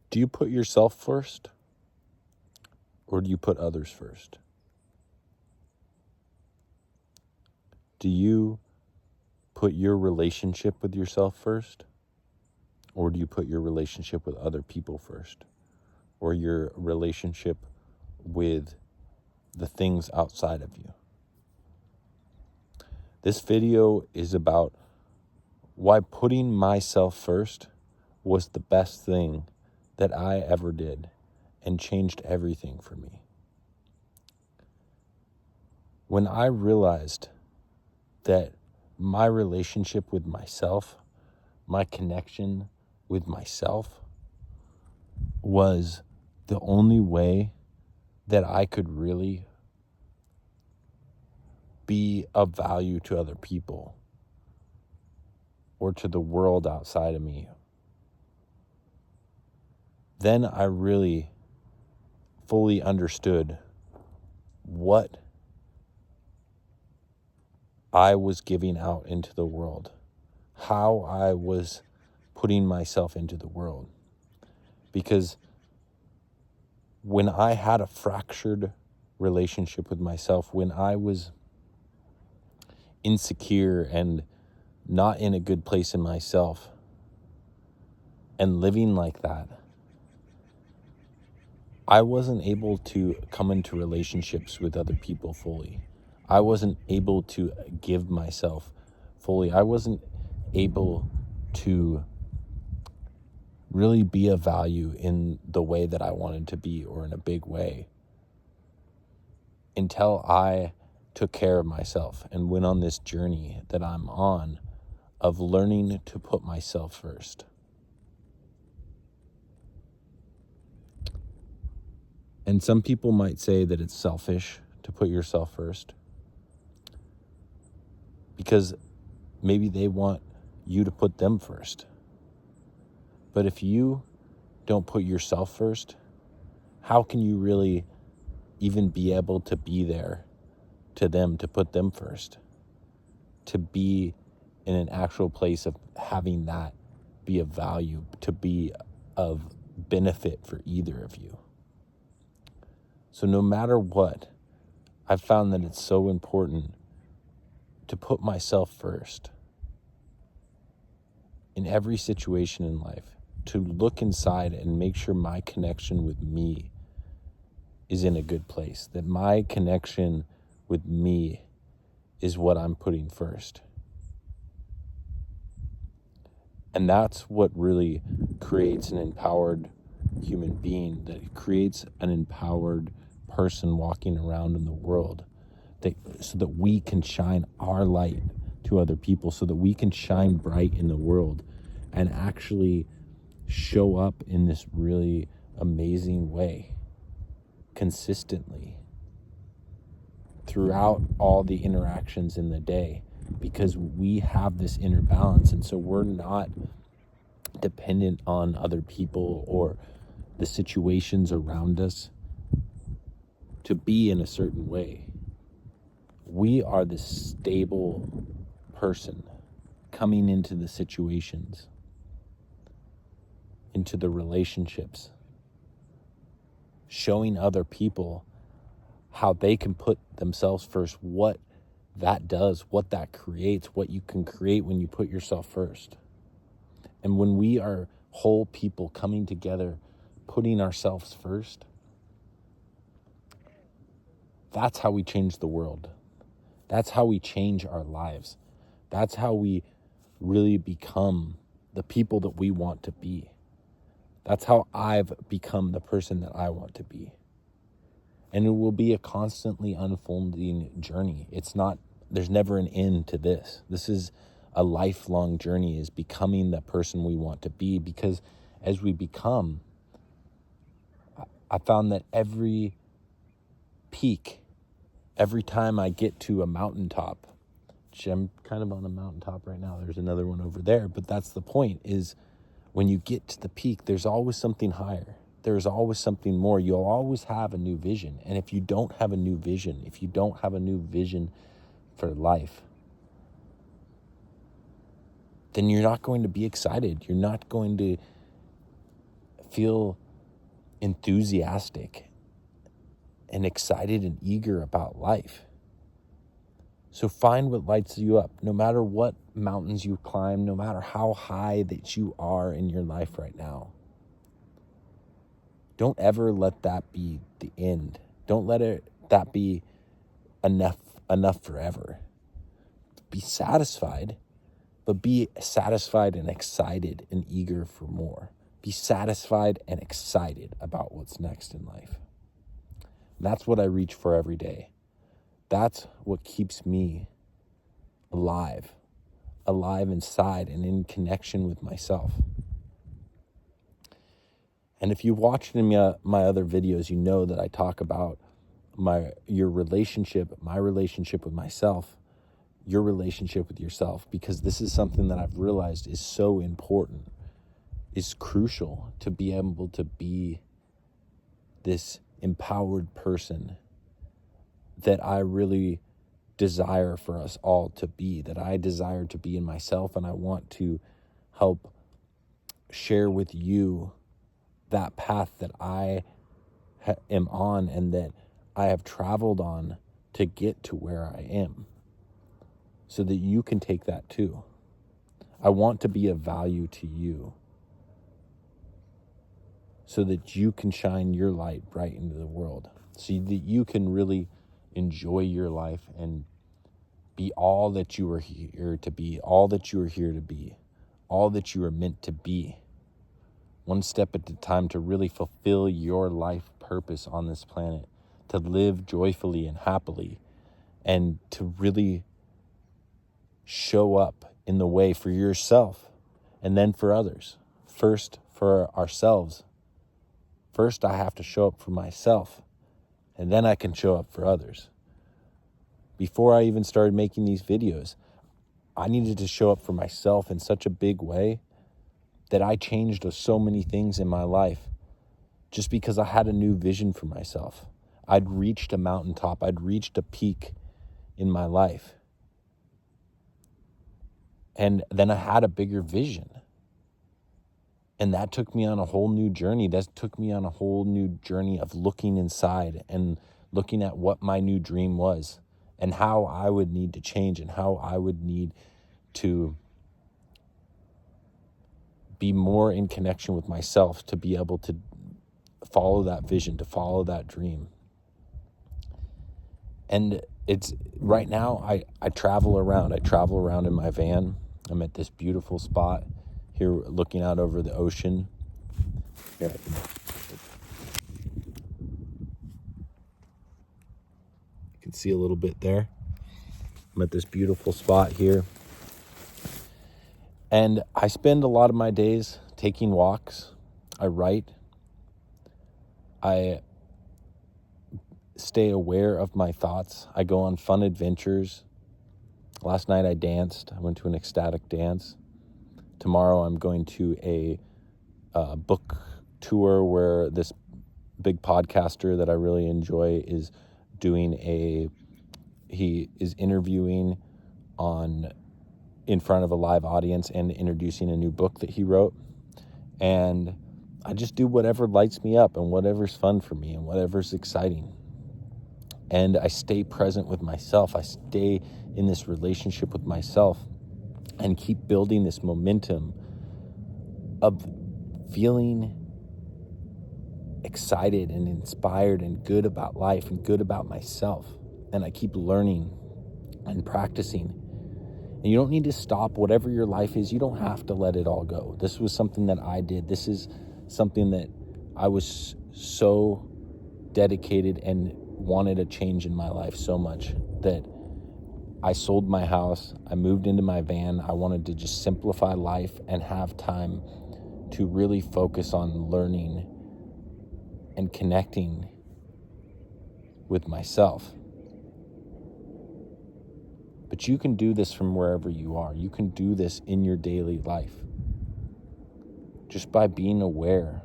Do you put yourself first, or do you put others first? Do you put your relationship with yourself first, or do you put your relationship with other people first, or your relationship with the things outside of you? This video is about why putting myself first was the best thing that I ever did and changed everything for me. When I realized that my relationship with myself, my connection with myself, was the only way that I could really be of value to other people or to the world outside of me, then I really fully understood what I was giving out into the world, how I was putting myself into the world. Because when I had a fractured relationship with myself, when I was insecure and not in a good place in myself and living like that, I wasn't able to come into relationships with other people fully. I wasn't able to give myself fully. I wasn't able to really be of value in the way that I wanted to be, or in a big way, until I took care of myself and went on this journey that I'm on of learning to put myself first. And some people might say that it's selfish to put yourself first, because maybe they want you to put them first. But if you don't put yourself first, how can you really even be able to be there to them, to put them first, to be in an actual place of having that be of value, to be of benefit for either of you? So no matter what, I've found that it's so important to put myself first in every situation in life, to look inside and make sure my connection with me is in a good place, that my connection with me is what I'm putting first. And that's what really creates an empowered human being, that creates an empowered person walking around in the world, so that we can shine our light to other people, so that we can shine bright in the world and actually show up in this really amazing way consistently throughout all the interactions in the day, because we have this inner balance. And so we're not dependent on other people or the situations around us to be in a certain way. We are the stable person coming into the situations, into the relationships, showing other people how they can put themselves first, what that does, what that creates, what you can create when you put yourself first. And when we are whole people coming together, putting ourselves first, that's how we change the world. That's how we change our lives. That's how we really become the people that we want to be. That's how I've become the person that I want to be. And it will be a constantly unfolding journey. There's never an end to this. This is a lifelong journey, is becoming the person we want to be. Because as we become, I found that every peak, every time I get to a mountaintop, which I'm kind of on a mountaintop right now, there's another one over there, but that's the point, is when you get to the peak, there's always something higher. There's always something more. You'll always have a new vision. And if you don't have a new vision, if you don't have a new vision for life, then you're not going to be excited. You're not going to feel enthusiastic and excited and eager about life. So find what lights you up, no matter what mountains you climb, no matter how high that you are in your life right now. Don't ever let that be the end. Don't let that be enough forever. Be satisfied, but be satisfied and excited and eager for more. Be satisfied and excited about what's next in life. That's what I reach for every day. That's what keeps me alive inside and in connection with myself. And if you've watched any of my other videos, you know that I talk about my relationship with myself, your relationship with yourself, because this is something that I've realized is so important, is crucial to be able to be this empowered person that I really desire for us all to be, that I desire to be in myself, and I want to help share with you that path that I am on and that I have traveled on to get to where I am, so that you can take that too. I want to be of value to you so that you can shine your light bright into the world, so that you can really enjoy your life and be all that you are here to be, all that you are here to be, all that you are meant to be, one step at a time, to really fulfill your life purpose on this planet, to live joyfully and happily, and to really show up in the way for yourself and then for others. First, for ourselves. First, I have to show up for myself, and then I can show up for others. Before I even started making these videos, I needed to show up for myself in such a big way that I changed so many things in my life just because I had a new vision for myself. I'd reached a mountaintop. I'd reached a peak in my life. And then I had a bigger vision. And that took me on a whole new journey. That took me on a whole new journey of looking inside and looking at what my new dream was and how I would need to change and how I would need to be more in connection with myself to be able to follow that vision, to follow that dream. And it's right now I travel around. I travel around in my van. I'm at this beautiful spot here looking out over the ocean. Here, you can see a little bit there. I'm at this beautiful spot here. And I spend a lot of my days taking walks. I write. I stay aware of my thoughts. I go on fun adventures. Last night I danced. I went to an ecstatic dance. Tomorrow I'm going to a book tour where this big podcaster that I really enjoy is he is interviewing in front of a live audience and introducing a new book that he wrote. And I just do whatever lights me up and whatever's fun for me and whatever's exciting. And I stay present with myself. I stay in this relationship with myself and keep building this momentum of feeling excited and inspired and good about life and good about myself. And I keep learning and practicing. And you don't need to stop whatever your life is. You don't have to let it all go. This was something that I did. This is something that I was so dedicated and wanted a change in my life so much that I sold my house. I moved into my van. I wanted to just simplify life and have time to really focus on learning and connecting with myself. But you can do this from wherever you are. You can do this in your daily life just by being aware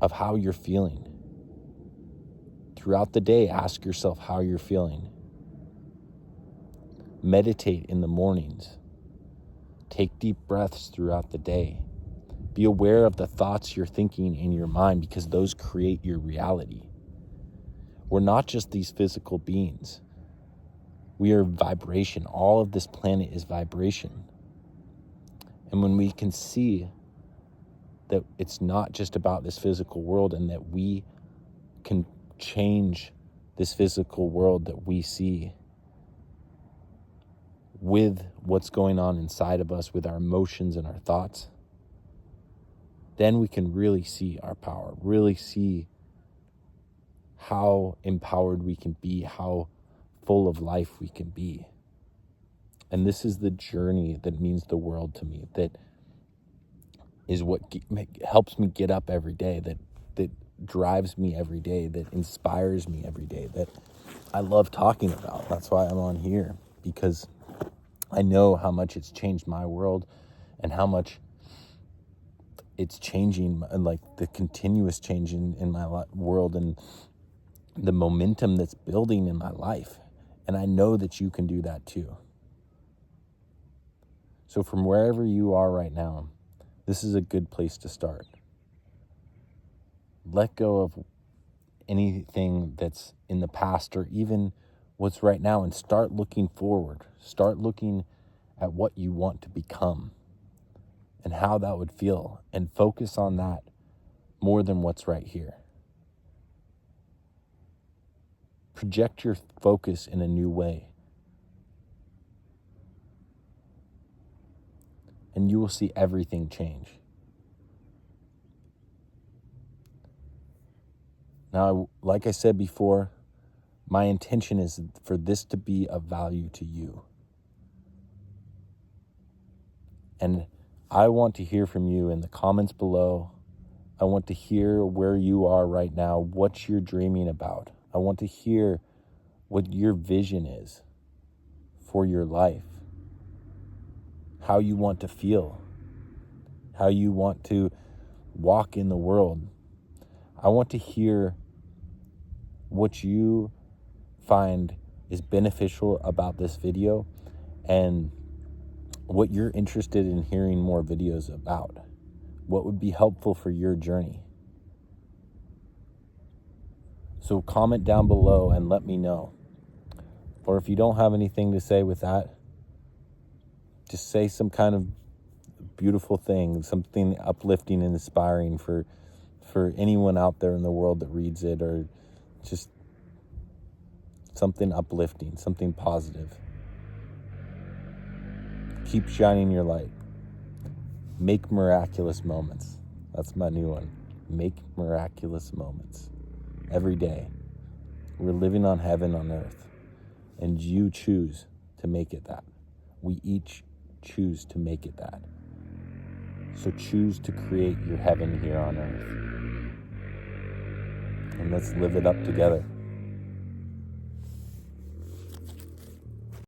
of how you're feeling. Throughout the day, ask yourself how you're feeling. Meditate in the mornings. Take deep breaths throughout the day. Be aware of the thoughts you're thinking in your mind, because those create your reality. We're not just these physical beings. We are vibration. All of this planet is vibration. And when we can see that it's not just about this physical world, and that we can change this physical world that we see with what's going on inside of us, with our emotions and our thoughts, then we can really see our power, really see how empowered we can be, how full of life we can be. And this is the journey that means the world to me, that is what helps me get up every day, that drives me every day, that inspires me every day, that I love talking about. That's why I'm on here, because I know how much it's changed my world, and how much it's changing, and like the continuous change in my world, and the momentum that's building in my life. And I know that you can do that too. So from wherever you are right now, this is a good place to start. Let go of anything that's in the past, or even what's right now, and start looking forward. Start looking at what you want to become and how that would feel, and focus on that more than what's right here. Project your focus in a new way, and you will see everything change. Now, like I said before, my intention is for this to be of value to you. And I want to hear from you in the comments below. I want to hear where you are right now, what you're dreaming about. I want to hear what your vision is for your life, how you want to feel, how you want to walk in the world. I want to hear what you find is beneficial about this video, and what you're interested in hearing more videos about. What would be helpful for your journey. So comment down below and let me know. Or if you don't have anything to say with that, just say some kind of beautiful thing, something uplifting and inspiring for anyone out there in the world that reads it, or just something uplifting, something positive. Keep shining your light. Make miraculous moments. That's my new one. Make miraculous moments. Every day. We're living on heaven on earth. And you choose to make it that. We each choose to make it that. So choose to create your heaven here on earth. And let's live it up together.